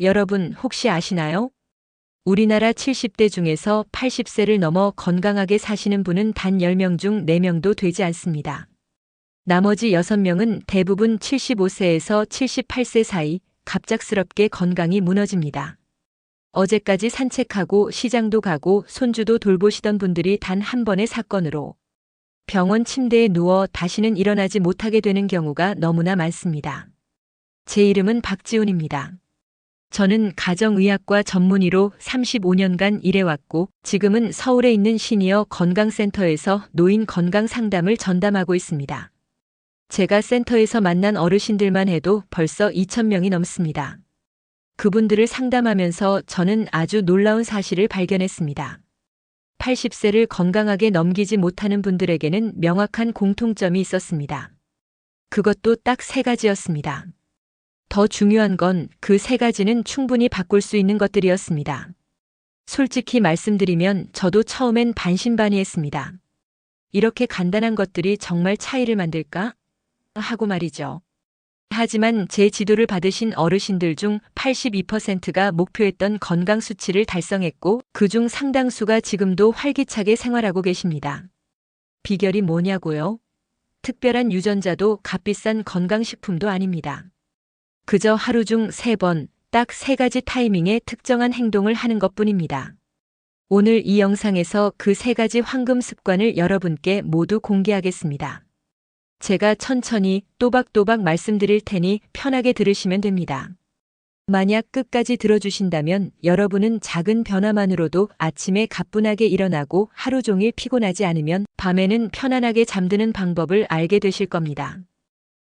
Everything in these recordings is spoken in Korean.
여러분 혹시 아시나요? 우리나라 70대 중에서 80세를 넘어 건강하게 사시는 분은 단 10명 중 4명도 되지 않습니다. 나머지 6명은 대부분 75세에서 78세 사이 갑작스럽게 건강이 무너집니다. 어제까지 산책하고 시장도 가고 손주도 돌보시던 분들이 단 한 번의 사건으로 병원 침대에 누워 다시는 일어나지 못하게 되는 경우가 너무나 많습니다. 제 이름은 박지훈입니다. 저는 가정의학과 전문의로 35년간 일해왔고 지금은 서울에 있는 시니어 건강센터에서 노인 건강 상담을 전담하고 있습니다. 제가 센터에서 만난 어르신들만 해도 벌써 2,000명이 넘습니다. 그분들을 상담하면서 저는 아주 놀라운 사실을 발견했습니다. 80세를 건강하게 넘기지 못하는 분들에게는 명확한 공통점이 있었습니다. 그것도 딱 3가지였습니다. 더 중요한 건 그 3가지는 충분히 바꿀 수 있는 것들이었습니다. 솔직히 말씀드리면 저도 처음엔 반신반의했습니다. 이렇게 간단한 것들이 정말 차이를 만들까? 하고 말이죠. 하지만 제 지도를 받으신 어르신들 중 82%가 목표했던 건강 수치를 달성했고 그중 상당수가 지금도 활기차게 생활하고 계십니다. 비결이 뭐냐고요? 특별한 유전자도 값비싼 건강식품도 아닙니다. 그저 하루 중 3번, 딱 3가지 타이밍에 특정한 행동을 하는 것뿐입니다. 오늘 이 영상에서 그 3가지 황금 습관을 여러분께 모두 공개하겠습니다. 제가 천천히 또박또박 말씀드릴 테니 편하게 들으시면 됩니다. 만약 끝까지 들어주신다면 여러분은 작은 변화만으로도 아침에 가뿐하게 일어나고 하루 종일 피곤하지 않으면 밤에는 편안하게 잠드는 방법을 알게 되실 겁니다.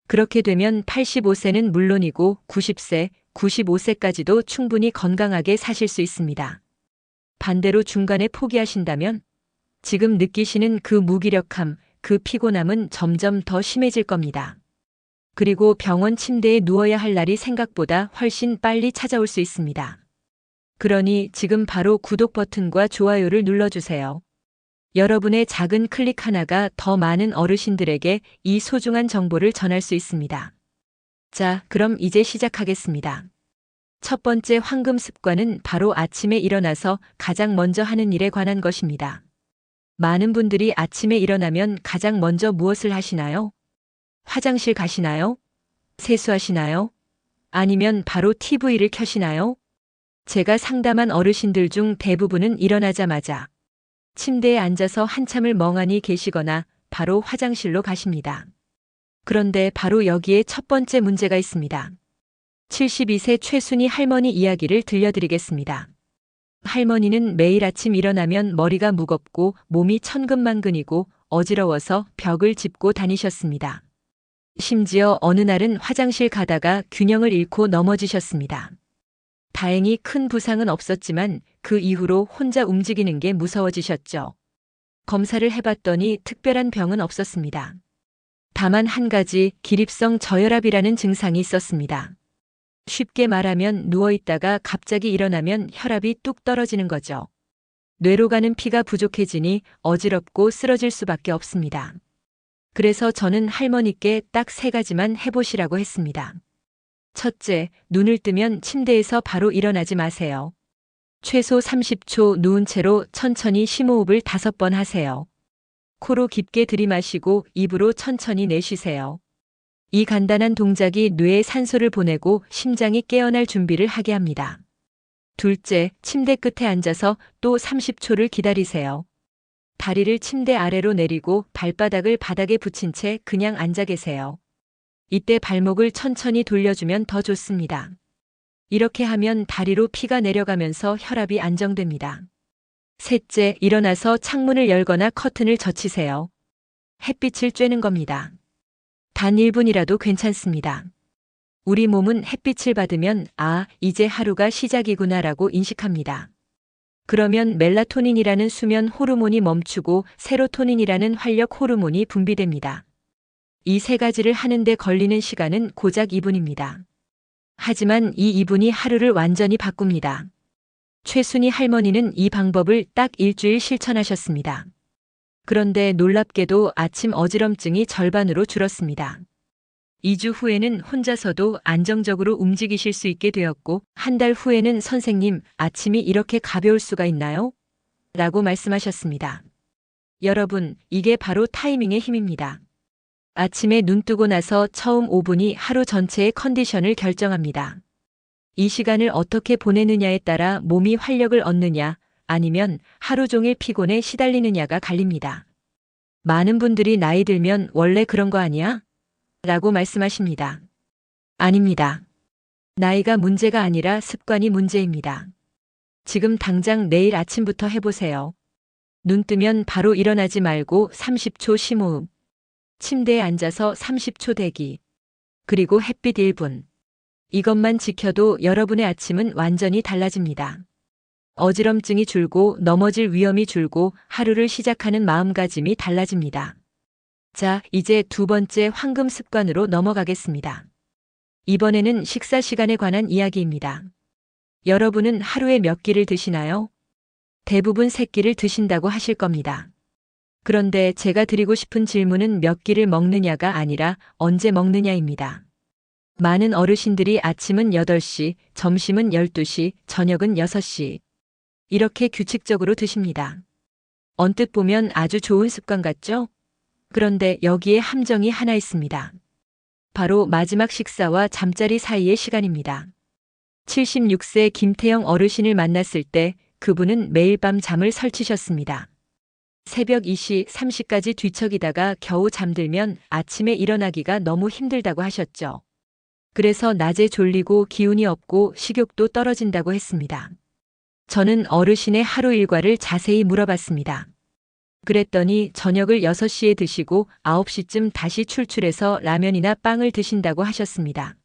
그렇게 되면 85세는 물론이고 90세, 95세까지도 충분히 건강하게 사실 수 있습니다. 반대로 중간에 포기하신다면 지금 느끼시는 그 무기력함, 그 피곤함은 점점 더 심해질 겁니다. 그리고 병원 침대에 누워야 할 날이 생각보다 훨씬 빨리 찾아올 수 있습니다. 그러니 지금 바로 구독 버튼과 좋아요를 눌러주세요. 여러분의 작은 클릭 하나가 더 많은 어르신들에게 이 소중한 정보를 전할 수 있습니다. 자, 그럼 이제 시작하겠습니다. 첫 번째 황금 습관은 바로 아침에 일어나서 가장 먼저 하는 일에 관한 것입니다. 많은 분들이 아침에 일어나면 가장 먼저 무엇을 하시나요? 화장실 가시나요? 세수하시나요? 아니면 바로 TV를 켜시나요? 제가 상담한 어르신들 중 대부분은 일어나자마자 침대에 앉아서 한참을 멍하니 계시거나 바로 화장실로 가십니다. 그런데 바로 여기에 첫 번째 문제가 있습니다. 72세 최순희 할머니 이야기를 들려드리겠습니다. 할머니는 매일 아침 일어나면 머리가 무겁고 몸이 천근만근이고 어지러워서 벽을 짚고 다니셨습니다. 심지어 어느 날은 화장실 가다가 균형을 잃고 넘어지셨습니다. 다행히 큰 부상은 없었지만 그 이후로 혼자 움직이는 게 무서워지셨죠. 검사를 해봤더니 특별한 병은 없었습니다. 다만 한 가지 기립성 저혈압이라는 증상이 있었습니다. 쉽게 말하면 누워있다가 갑자기 일어나면 혈압이 뚝 떨어지는 거죠. 뇌로 가는 피가 부족해지니 어지럽고 쓰러질 수밖에 없습니다. 그래서 저는 할머니께 딱 3가지만 해보시라고 했습니다. 첫째, 눈을 뜨면 침대에서 바로 일어나지 마세요. 최소 30초 누운 채로 천천히 심호흡을 5번 하세요. 코로 깊게 들이마시고 입으로 천천히 내쉬세요. 이 간단한 동작이 뇌에 산소를 보내고 심장이 깨어날 준비를 하게 합니다. 둘째, 침대 끝에 앉아서 또 30초를 기다리세요. 다리를 침대 아래로 내리고 발바닥을 바닥에 붙인 채 그냥 앉아 계세요. 이때 발목을 천천히 돌려주면 더 좋습니다. 이렇게 하면 다리로 피가 내려가면서 혈압이 안정됩니다. 셋째, 일어나서 창문을 열거나 커튼을 젖히세요. 햇빛을 쬐는 겁니다. 단 1분이라도 괜찮습니다. 우리 몸은 햇빛을 받으면 이제 하루가 시작이구나라고 인식합니다. 그러면 멜라토닌이라는 수면 호르몬이 멈추고 세로토닌이라는 활력 호르몬이 분비됩니다. 이 3가지를 하는데 걸리는 시간은 고작 2분입니다. 하지만 이 2분이 하루를 완전히 바꿉니다. 최순희 할머니는 이 방법을 딱 일주일 실천하셨습니다. 그런데 놀랍게도 아침 어지럼증이 절반으로 줄었습니다. 2주 후에는 혼자서도 안정적으로 움직이실 수 있게 되었고, 한 달 후에는 선생님, 아침이 이렇게 가벼울 수가 있나요? 라고 말씀하셨습니다. 여러분, 이게 바로 타이밍의 힘입니다. 아침에 눈 뜨고 나서 처음 5분이 하루 전체의 컨디션을 결정합니다. 이 시간을 어떻게 보내느냐에 따라 몸이 활력을 얻느냐, 아니면 하루 종일 피곤에 시달리느냐가 갈립니다. 많은 분들이 나이 들면 원래 그런 거 아니야? 라고 말씀하십니다. 아닙니다. 나이가 문제가 아니라 습관이 문제입니다. 지금 당장 내일 아침부터 해보세요. 눈 뜨면 바로 일어나지 말고 30초 심호흡. 침대에 앉아서 30초 대기. 그리고 햇빛 1분. 이것만 지켜도 여러분의 아침은 완전히 달라집니다. 어지럼증이 줄고 넘어질 위험이 줄고 하루를 시작하는 마음가짐이 달라집니다. 자, 이제 두 번째 황금 습관으로 넘어가겠습니다. 이번에는 식사 시간에 관한 이야기입니다. 여러분은 하루에 몇 끼를 드시나요? 대부분 3끼를 드신다고 하실 겁니다. 그런데 제가 드리고 싶은 질문은 몇 끼를 먹느냐가 아니라 언제 먹느냐입니다. 많은 어르신들이 아침은 8시, 점심은 12시, 저녁은 6시. 이렇게 규칙적으로 드십니다. 언뜻 보면 아주 좋은 습관 같죠? 그런데 여기에 함정이 하나 있습니다. 바로 마지막 식사와 잠자리 사이의 시간입니다. 76세 김태영 어르신을 만났을 때 그분은 매일 밤 잠을 설치셨습니다. 새벽 2시, 3시까지 뒤척이다가 겨우 잠들면 아침에 일어나기가 너무 힘들다고 하셨죠. 그래서 낮에 졸리고 기운이 없고 식욕도 떨어진다고 했습니다. 저는 어르신의 하루 일과를 자세히 물어봤습니다. 그랬더니 저녁을 6시에 드시고 9시쯤 다시 출출해서 라면이나 빵을 드신다고 하셨습니다.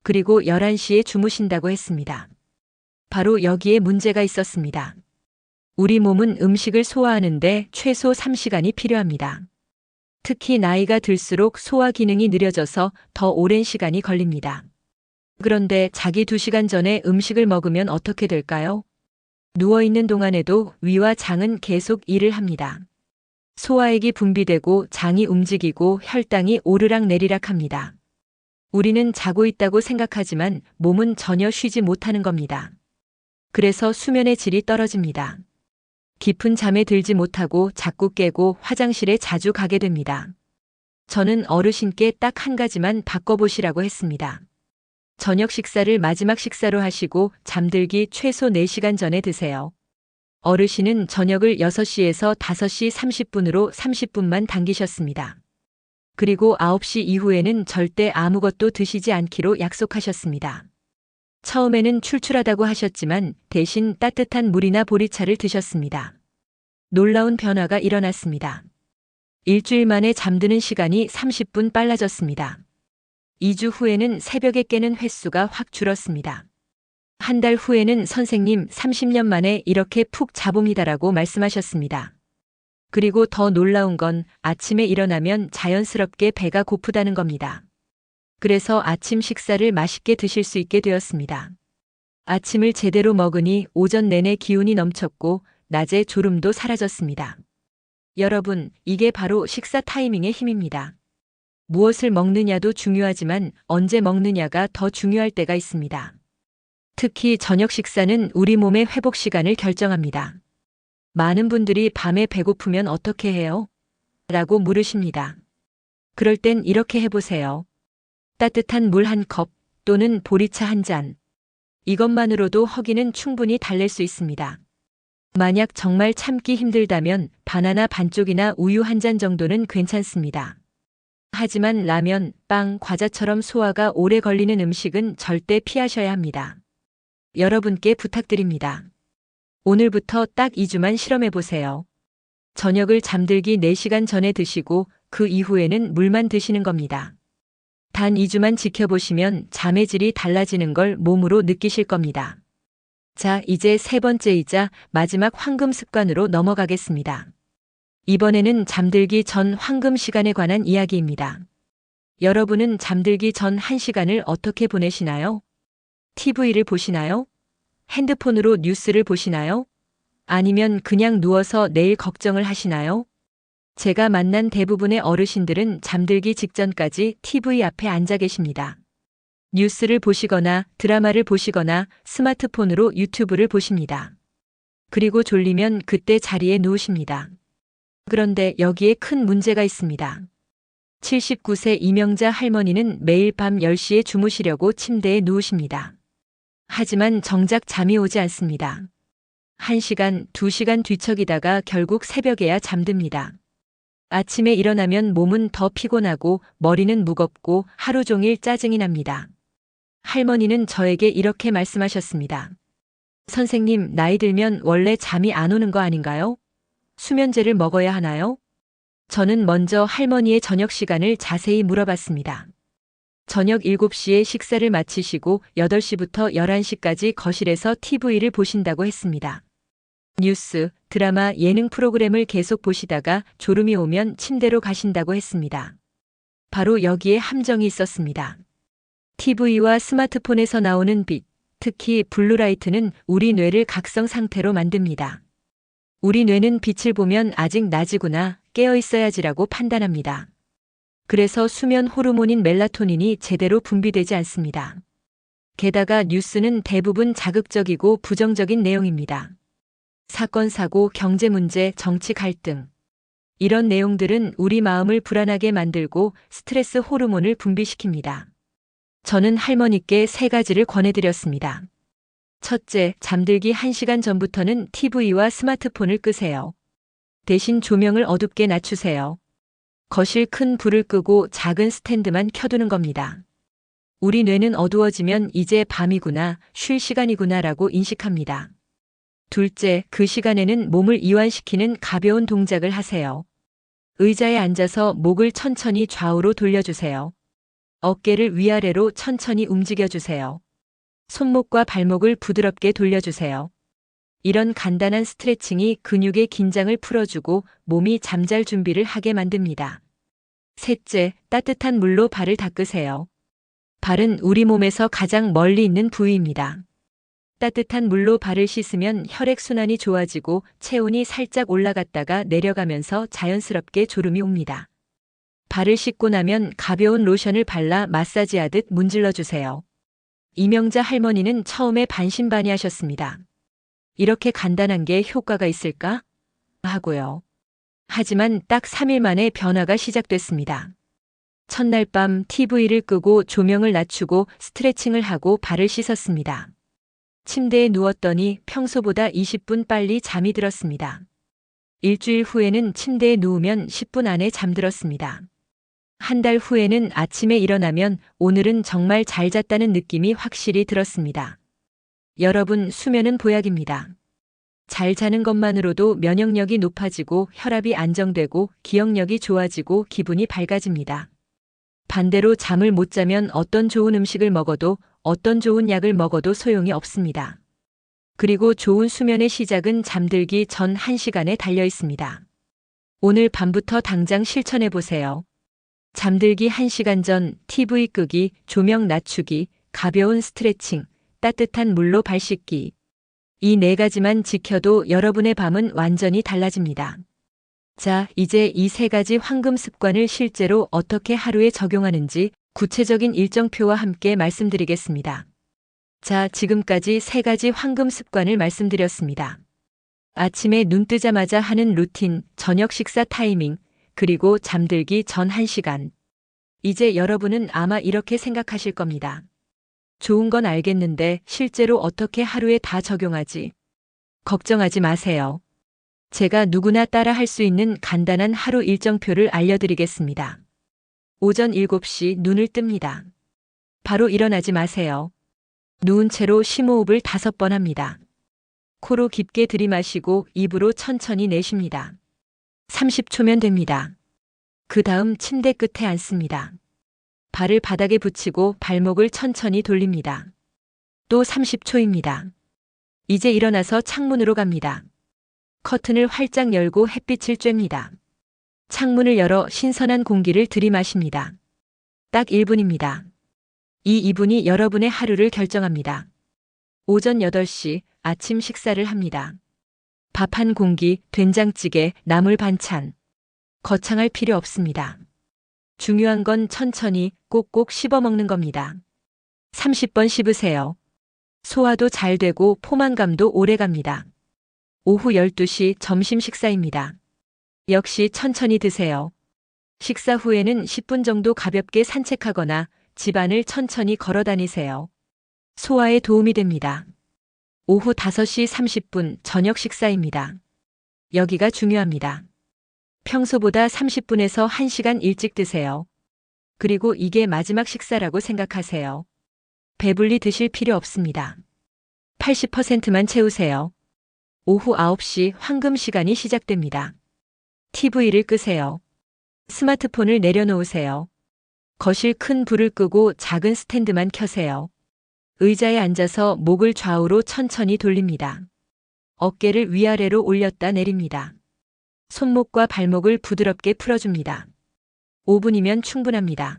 그리고 11시에 주무신다고 했습니다. 바로 여기에 문제가 있었습니다. 우리 몸은 음식을 소화하는데 최소 3시간이 필요합니다. 특히 나이가 들수록 소화 기능이 느려져서 더 오랜 시간이 걸립니다. 그런데 자기 2시간 전에 음식을 먹으면 어떻게 될까요? 누워있는 동안에도 위와 장은 계속 일을 합니다. 소화액이 분비되고 장이 움직이고 혈당이 오르락내리락 합니다. 우리는 자고 있다고 생각하지만 몸은 전혀 쉬지 못하는 겁니다. 그래서 수면의 질이 떨어집니다. 깊은 잠에 들지 못하고 자꾸 깨고 화장실에 자주 가게 됩니다. 저는 어르신께 딱 한 가지만 바꿔보시라고 했습니다. 저녁 식사를 마지막 식사로 하시고 잠들기 최소 4시간 전에 드세요. 어르신은 저녁을 6시에서 5시 30분으로 30분만 당기셨습니다. 그리고 9시 이후에는 절대 아무것도 드시지 않기로 약속하셨습니다. 처음에는 출출하다고 하셨지만 대신 따뜻한 물이나 보리차를 드셨습니다. 놀라운 변화가 일어났습니다. 일주일 만에 잠드는 시간이 30분 빨라졌습니다. 2주 후에는 새벽에 깨는 횟수가 확 줄었습니다. 한 달 후에는 선생님 30년 만에 이렇게 푹 자봅니다라고 말씀하셨습니다. 그리고 더 놀라운 건 아침에 일어나면 자연스럽게 배가 고프다는 겁니다. 그래서 아침 식사를 맛있게 드실 수 있게 되었습니다. 아침을 제대로 먹으니 오전 내내 기운이 넘쳤고 낮에 졸음도 사라졌습니다. 여러분, 이게 바로 식사 타이밍의 힘입니다. 무엇을 먹느냐도 중요하지만 언제 먹느냐가 더 중요할 때가 있습니다. 특히 저녁 식사는 우리 몸의 회복 시간을 결정합니다. 많은 분들이 밤에 배고프면 어떻게 해요? 라고 물으십니다. 그럴 땐 이렇게 해보세요. 따뜻한 물 한 컵 또는 보리차 한 잔. 이것만으로도 허기는 충분히 달랠 수 있습니다. 만약 정말 참기 힘들다면 바나나 반쪽이나 우유 한 잔 정도는 괜찮습니다. 하지만 라면, 빵, 과자처럼 소화가 오래 걸리는 음식은 절대 피하셔야 합니다. 여러분께 부탁드립니다. 오늘부터 딱 2주만 실험해보세요. 저녁을 잠들기 4시간 전에 드시고 그 이후에는 물만 드시는 겁니다. 단 2주만 지켜보시면 잠의 질이 달라지는 걸 몸으로 느끼실 겁니다. 자, 이제 세 번째이자 마지막 황금 습관으로 넘어가겠습니다. 이번에는 잠들기 전 황금 시간에 관한 이야기입니다. 여러분은 잠들기 전 1시간을 어떻게 보내시나요? TV를 보시나요? 핸드폰으로 뉴스를 보시나요? 아니면 그냥 누워서 내일 걱정을 하시나요? 제가 만난 대부분의 어르신들은 잠들기 직전까지 TV 앞에 앉아 계십니다. 뉴스를 보시거나 드라마를 보시거나 스마트폰으로 유튜브를 보십니다. 그리고 졸리면 그때 자리에 누우십니다. 그런데 여기에 큰 문제가 있습니다. 79세 이명자 할머니는 매일 밤 10시에 주무시려고 침대에 누우십니다. 하지만 정작 잠이 오지 않습니다. 1시간, 2시간 뒤척이다가 결국 새벽에야 잠듭니다. 아침에 일어나면 몸은 더 피곤하고 머리는 무겁고 하루 종일 짜증이 납니다. 할머니는 저에게 이렇게 말씀하셨습니다. 선생님, 나이 들면 원래 잠이 안 오는 거 아닌가요? 수면제를 먹어야 하나요? 저는 먼저 할머니의 저녁 시간을 자세히 물어봤습니다. 저녁 7시에 식사를 마치시고 8시부터 11시까지 거실에서 TV를 보신다고 했습니다. 뉴스, 드라마, 예능 프로그램을 계속 보시다가 졸음이 오면 침대로 가신다고 했습니다. 바로 여기에 함정이 있었습니다. TV와 스마트폰에서 나오는 빛, 특히 블루라이트는 우리 뇌를 각성 상태로 만듭니다. 우리 뇌는 빛을 보면 아직 낮이구나, 깨어 있어야지라고 판단합니다. 그래서 수면 호르몬인 멜라토닌이 제대로 분비되지 않습니다. 게다가 뉴스는 대부분 자극적이고 부정적인 내용입니다. 사건, 사고, 경제 문제, 정치 갈등. 이런 내용들은 우리 마음을 불안하게 만들고 스트레스 호르몬을 분비시킵니다. 저는 할머니께 3가지를 권해드렸습니다. 첫째, 잠들기 1시간 전부터는 TV와 스마트폰을 끄세요. 대신 조명을 어둡게 낮추세요. 거실 큰 불을 끄고 작은 스탠드만 켜두는 겁니다. 우리 뇌는 어두워지면 이제 밤이구나, 쉴 시간이구나라고 인식합니다. 둘째, 그 시간에는 몸을 이완시키는 가벼운 동작을 하세요. 의자에 앉아서 목을 천천히 좌우로 돌려주세요. 어깨를 위아래로 천천히 움직여주세요. 손목과 발목을 부드럽게 돌려주세요. 이런 간단한 스트레칭이 근육의 긴장을 풀어주고 몸이 잠잘 준비를 하게 만듭니다. 셋째, 따뜻한 물로 발을 닦으세요. 발은 우리 몸에서 가장 멀리 있는 부위입니다. 따뜻한 물로 발을 씻으면 혈액순환이 좋아지고 체온이 살짝 올라갔다가 내려가면서 자연스럽게 졸음이 옵니다. 발을 씻고 나면 가벼운 로션을 발라 마사지하듯 문질러 주세요. 이명자 할머니는 처음에 반신반의하셨습니다. 이렇게 간단한 게 효과가 있을까? 하고요. 하지만 딱 3일 만에 변화가 시작됐습니다. 첫날 밤 TV를 끄고 조명을 낮추고 스트레칭을 하고 발을 씻었습니다. 침대에 누웠더니 평소보다 20분 빨리 잠이 들었습니다. 일주일 후에는 침대에 누우면 10분 안에 잠들었습니다. 한 달 후에는 아침에 일어나면 오늘은 정말 잘 잤다는 느낌이 확실히 들었습니다. 여러분, 수면은 보약입니다. 잘 자는 것만으로도 면역력이 높아지고 혈압이 안정되고 기억력이 좋아지고 기분이 밝아집니다. 반대로 잠을 못 자면 어떤 좋은 음식을 먹어도 어떤 좋은 약을 먹어도 소용이 없습니다. 그리고 좋은 수면의 시작은 잠들기 전 1시간에 달려 있습니다. 오늘 밤부터 당장 실천해 보세요. 잠들기 1시간 전 TV 끄기, 조명 낮추기, 가벼운 스트레칭, 따뜻한 물로 발 씻기. 이 4가지만 지켜도 여러분의 밤은 완전히 달라집니다. 자, 이제 이 3가지 황금 습관을 실제로 어떻게 하루에 적용하는지 구체적인 일정표와 함께 말씀드리겠습니다. 자, 지금까지 3가지 황금 습관을 말씀드렸습니다. 아침에 눈 뜨자마자 하는 루틴, 저녁 식사 타이밍, 그리고 잠들기 전 1시간. 이제 여러분은 아마 이렇게 생각하실 겁니다. 좋은 건 알겠는데 실제로 어떻게 하루에 다 적용하지? 걱정하지 마세요. 제가 누구나 따라 할 수 있는 간단한 하루 일정표를 알려드리겠습니다. 오전 7시 눈을 뜹니다. 바로 일어나지 마세요. 누운 채로 심호흡을 5번 합니다. 코로 깊게 들이마시고 입으로 천천히 내쉽니다. 30초면 됩니다. 그 다음 침대 끝에 앉습니다. 발을 바닥에 붙이고 발목을 천천히 돌립니다. 또 30초입니다. 이제 일어나서 창문으로 갑니다. 커튼을 활짝 열고 햇빛을 쬐입니다. 창문을 열어 신선한 공기를 들이마십니다. 딱 1분입니다. 이 2분이 여러분의 하루를 결정합니다. 오전 8시 아침 식사를 합니다. 밥 한 공기, 된장찌개, 나물 반찬. 거창할 필요 없습니다. 중요한 건 천천히 꼭꼭 씹어 먹는 겁니다. 30번 씹으세요. 소화도 잘 되고 포만감도 오래 갑니다. 오후 12시 점심 식사입니다. 역시 천천히 드세요. 식사 후에는 10분 정도 가볍게 산책하거나 집안을 천천히 걸어 다니세요. 소화에 도움이 됩니다. 오후 5시 30분 저녁 식사입니다. 여기가 중요합니다. 평소보다 30분에서 1시간 일찍 드세요. 그리고 이게 마지막 식사라고 생각하세요. 배불리 드실 필요 없습니다. 80%만 채우세요. 오후 9시 황금 시간이 시작됩니다. TV를 끄세요. 스마트폰을 내려놓으세요. 거실 큰 불을 끄고 작은 스탠드만 켜세요. 의자에 앉아서 목을 좌우로 천천히 돌립니다. 어깨를 위아래로 올렸다 내립니다. 손목과 발목을 부드럽게 풀어줍니다. 5분이면 충분합니다.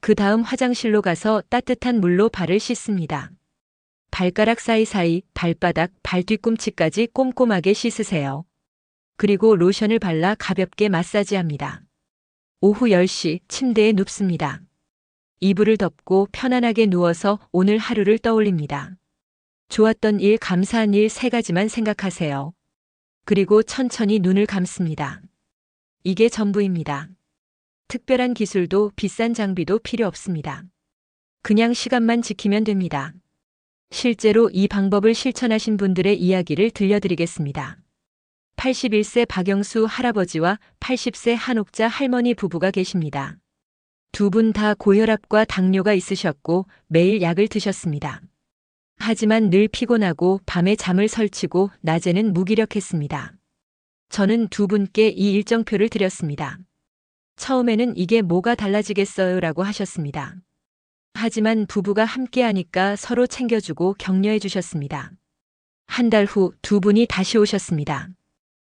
그 다음 화장실로 가서 따뜻한 물로 발을 씻습니다. 발가락 사이사이, 발바닥, 발 뒤꿈치까지 꼼꼼하게 씻으세요. 그리고 로션을 발라 가볍게 마사지합니다. 오후 10시 침대에 눕습니다. 이불을 덮고 편안하게 누워서 오늘 하루를 떠올립니다. 좋았던 일, 감사한 일 3가지만 생각하세요. 그리고 천천히 눈을 감습니다. 이게 전부입니다. 특별한 기술도 비싼 장비도 필요 없습니다. 그냥 시간만 지키면 됩니다. 실제로 이 방법을 실천하신 분들의 이야기를 들려드리겠습니다. 81세 박영수 할아버지와 80세 한옥자 할머니 부부가 계십니다. 두 분 다 고혈압과 당뇨가 있으셨고 매일 약을 드셨습니다. 하지만 늘 피곤하고 밤에 잠을 설치고 낮에는 무기력했습니다. 저는 두 분께 이 일정표를 드렸습니다. 처음에는 이게 뭐가 달라지겠어요 라고 하셨습니다. 하지만 부부가 함께 하니까 서로 챙겨주고 격려해 주셨습니다. 한 달 후 두 분이 다시 오셨습니다.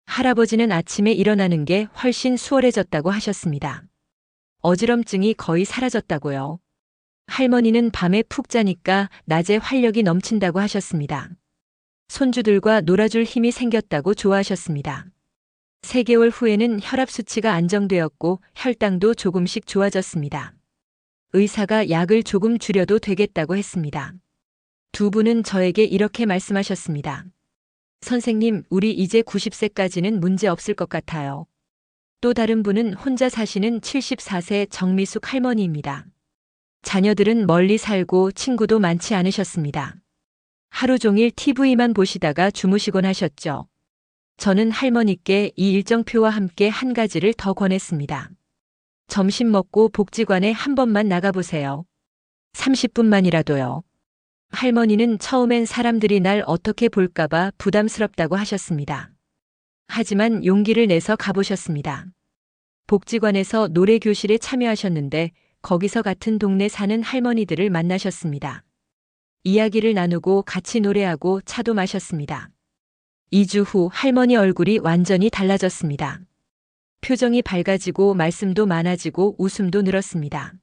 할아버지는 아침에 일어나는 게 훨씬 수월해졌다고 하셨습니다. 어지럼증이 거의 사라졌다고요. 할머니는 밤에 푹 자니까 낮에 활력이 넘친다고 하셨습니다. 손주들과 놀아줄 힘이 생겼다고 좋아하셨습니다. 3개월 후에는 혈압 수치가 안정되었고 혈당도 조금씩 좋아졌습니다. 의사가 약을 조금 줄여도 되겠다고 했습니다. 두 분은 저에게 이렇게 말씀하셨습니다. 선생님, 우리 이제 90세까지는 문제 없을 것 같아요. 또 다른 분은 혼자 사시는 74세 정미숙 할머니입니다. 자녀들은 멀리 살고 친구도 많지 않으셨습니다. 하루 종일 TV만 보시다가 주무시곤 하셨죠. 저는 할머니께 이 일정표와 함께 한 가지를 더 권했습니다. 점심 먹고 복지관에 한 번만 나가보세요. 30분만이라도요. 할머니는 처음엔 사람들이 날 어떻게 볼까봐 부담스럽다고 하셨습니다. 하지만 용기를 내서 가보셨습니다. 복지관에서 노래교실에 참여하셨는데 거기서 같은 동네 사는 할머니들을 만나셨습니다. 이야기를 나누고 같이 노래하고 차도 마셨습니다. 2주 후 할머니 얼굴이 완전히 달라졌습니다. 표정이 밝아지고 말씀도 많아지고 웃음도 늘었습니다.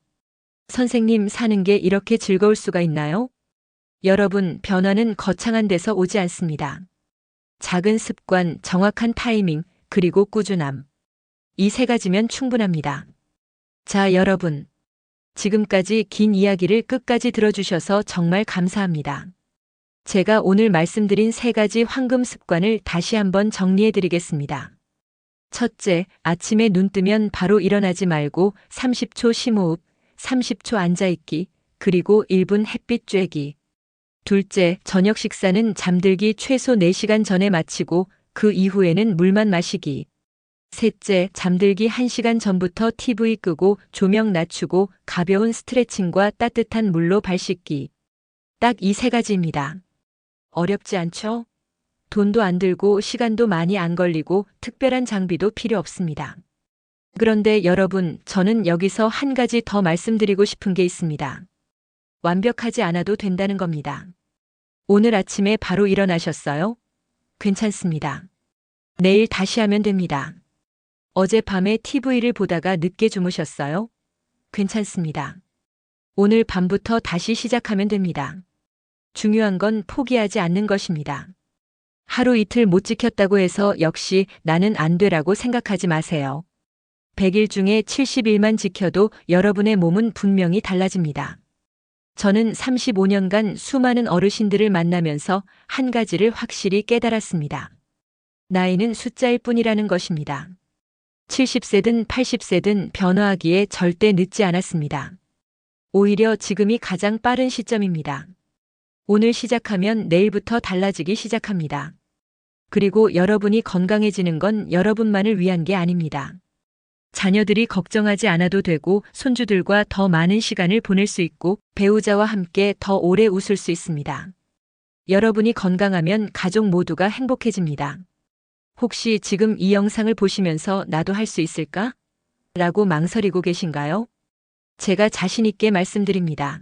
선생님, 사는 게 이렇게 즐거울 수가 있나요? 여러분, 변화는 거창한 데서 오지 않습니다. 작은 습관, 정확한 타이밍, 그리고 꾸준함. 이 3가지면 충분합니다. 자, 여러분. 지금까지 긴 이야기를 끝까지 들어주셔서 정말 감사합니다. 제가 오늘 말씀드린 3가지 황금 습관을 다시 한번 정리해 드리겠습니다. 첫째, 아침에 눈 뜨면 바로 일어나지 말고 30초 심호흡, 30초 앉아있기, 그리고 1분 햇빛 쬐기. 둘째, 저녁 식사는 잠들기 최소 4시간 전에 마치고 그 이후에는 물만 마시기. 셋째, 잠들기 1시간 전부터 TV 끄고 조명 낮추고 가벼운 스트레칭과 따뜻한 물로 발 씻기. 딱 이 3가지입니다. 어렵지 않죠? 돈도 안 들고 시간도 많이 안 걸리고 특별한 장비도 필요 없습니다. 그런데 여러분, 저는 여기서 한 가지 더 말씀드리고 싶은 게 있습니다. 완벽하지 않아도 된다는 겁니다. 오늘 아침에 바로 일어나셨어요? 괜찮습니다. 내일 다시 하면 됩니다. 어젯밤에 TV를 보다가 늦게 주무셨어요? 괜찮습니다. 오늘 밤부터 다시 시작하면 됩니다. 중요한 건 포기하지 않는 것입니다. 하루 이틀 못 지켰다고 해서 역시 나는 안 되라고 생각하지 마세요. 100일 중에 70일만 지켜도 여러분의 몸은 분명히 달라집니다. 저는 35년간 수많은 어르신들을 만나면서 한 가지를 확실히 깨달았습니다. 나이는 숫자일 뿐이라는 것입니다. 70세든 80세든 변화하기에 절대 늦지 않았습니다. 오히려 지금이 가장 빠른 시점입니다. 오늘 시작하면 내일부터 달라지기 시작합니다. 그리고 여러분이 건강해지는 건 여러분만을 위한 게 아닙니다. 자녀들이 걱정하지 않아도 되고 손주들과 더 많은 시간을 보낼 수 있고 배우자와 함께 더 오래 웃을 수 있습니다. 여러분이 건강하면 가족 모두가 행복해집니다. 혹시 지금 이 영상을 보시면서 나도 할 수 있을까? 라고 망설이고 계신가요? 제가 자신 있게 말씀드립니다.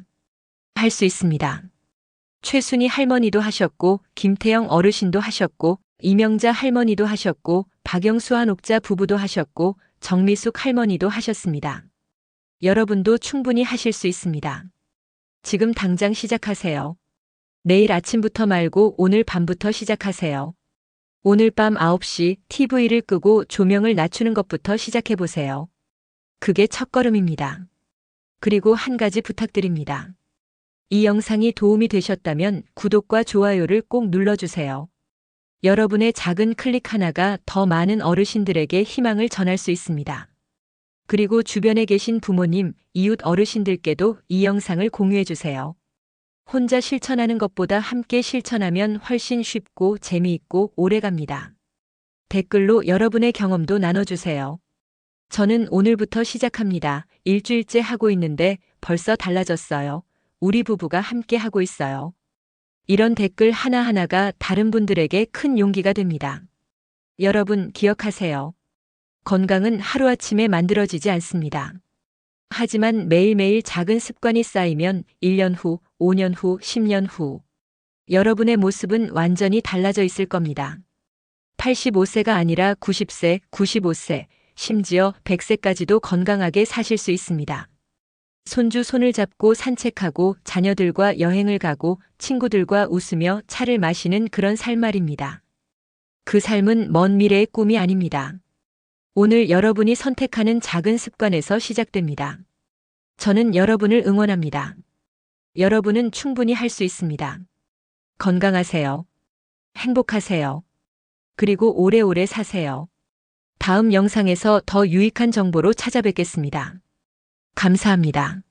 할 수 있습니다. 최순희 할머니도 하셨고, 김태영 어르신도 하셨고, 이명자 할머니도 하셨고, 박영수 한옥자 부부도 하셨고, 정미숙 할머니도 하셨습니다. 여러분도 충분히 하실 수 있습니다. 지금 당장 시작하세요. 내일 아침부터 말고 오늘 밤부터 시작하세요. 오늘 밤 9시 TV를 끄고 조명을 낮추는 것부터 시작해보세요. 그게 첫걸음입니다. 그리고 한 가지 부탁드립니다. 이 영상이 도움이 되셨다면 구독과 좋아요를 꼭 눌러주세요. 여러분의 작은 클릭 하나가 더 많은 어르신들에게 희망을 전할 수 있습니다. 그리고 주변에 계신 부모님, 이웃 어르신들께도 이 영상을 공유해주세요. 혼자 실천하는 것보다 함께 실천하면 훨씬 쉽고 재미있고 오래갑니다. 댓글로 여러분의 경험도 나눠주세요. 저는 오늘부터 시작합니다. 일주일째 하고 있는데 벌써 달라졌어요. 우리 부부가 함께 하고 있어요. 이런 댓글 하나하나가 다른 분들에게 큰 용기가 됩니다. 여러분 기억하세요. 건강은 하루아침에 만들어지지 않습니다. 하지만 매일매일 작은 습관이 쌓이면 1년 후, 5년 후, 10년 후 여러분의 모습은 완전히 달라져 있을 겁니다. 85세가 아니라 90세, 95세, 심지어 100세까지도 건강하게 사실 수 있습니다. 손주 손을 잡고 산책하고 자녀들과 여행을 가고 친구들과 웃으며 차를 마시는 그런 삶 말입니다. 그 삶은 먼 미래의 꿈이 아닙니다. 오늘 여러분이 선택하는 작은 습관에서 시작됩니다. 저는 여러분을 응원합니다. 여러분은 충분히 할 수 있습니다. 건강하세요. 행복하세요. 그리고 오래오래 사세요. 다음 영상에서 더 유익한 정보로 찾아뵙겠습니다. 감사합니다.